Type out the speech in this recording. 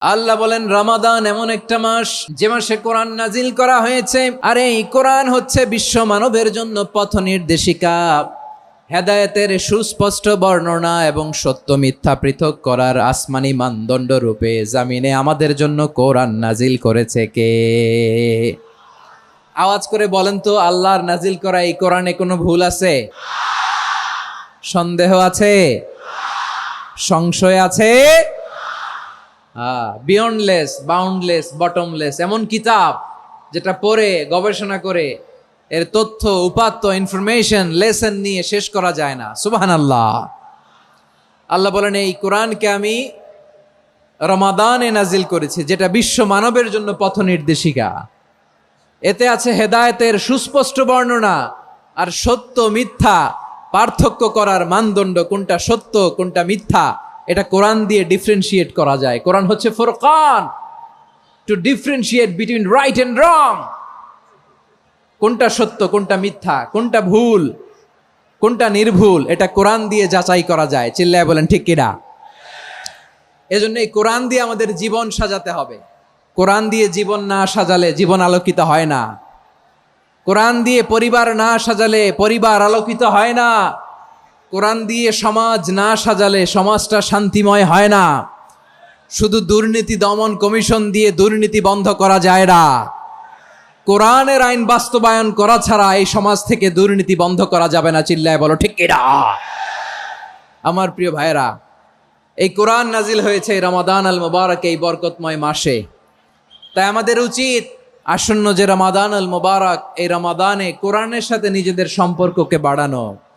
আল্লাহ বলেন রমাদান এমন একটা মাস যে মাসে কোরআন নাজিল করা হয়েছে। আর এই কোরআন হচ্ছে বিশ্ব মানবের জন্য পথ নির্দেশিকা, হেদায়েতের সুস্পষ্ট বর্ণনা এবং সত্য মিথ্যা পৃথক করার আসমানি মানদণ্ড রূপে জামিনে আমাদের জন্য কোরআন নাজিল করেছে কে? আওয়াজ করে বলেন তো, আল্লাহর নাজিল করা এই কোরআনে কোনো ভুল আছে? সন্দেহ আছে? সংশয় আছে? বিয়ন্ডলেস, বাউন্ডলেস, বটমলেস এমন কিতাব যেটা পড়ে গবেষণা করে এর তথ্য উপাত্ত ইনফরমেশন লেসন নিয়ে শেষ করা যায় না। সুবহানাল্লাহ। আল্লাহ বলেন এই কোরআনকে আমি রমাদানে নাজিল করেছি, যেটা বিশ্ব মানবের জন্য পথ নির্দেশিকা। এতে আছে হেদায়েতের সুস্পষ্ট বর্ণনা আর সত্য মিথ্যা পার্থক্য করার মানদণ্ড, কোনটা সত্য কোনটা মিথ্যা এটা কোরআন দিয়ে ডিফারেন্সিয়েট করা যায়। কোরআন হচ্ছে Furqan, to differentiate between right and wrong. কোনটা সত্য কোনটা মিথ্যা, কোনটা ভুল কোনটা নির্ভুল, এটা কোরআন দিয়ে যাচাই করা যায়। চিল্লায় বলেন ঠিক কিনা? এজন্য এই কোরআন দিয়ে আমাদের জীবন সাজাতে হবে। কোরআন দিয়ে জীবন না সাজালে জীবন আলোকিত হয় না। কোরআন দিয়ে পরিবার না সাজালে পরিবার আলোকিত হয় না। কোরআন দিয়ে সমাজ না সাজালে সমাজটা শান্তিময় হয় না। শুধু দুর্নীতি দমন কমিশন দিয়ে দুর্নীতি বন্ধ করা যায় না। কোরআনের আইন বাস্তবায়ন করা ছাড়া এই সমাজ থেকে দুর্নীতি বন্ধ করা যাবে না। চিল্লায় বলো ঠিক কিনা? আমার প্রিয় ভাইরা, এই কোরআন নাজিল হয়েছে রমাদান আল মুবারক, এই বরকতময় মাসে। তাই আমাদের উচিত আসন্ন যে রমাদান আল মুবারক, এই রমাদানে কোরআনের সাথে নিজেদের সম্পর্ককে বাড়ানো,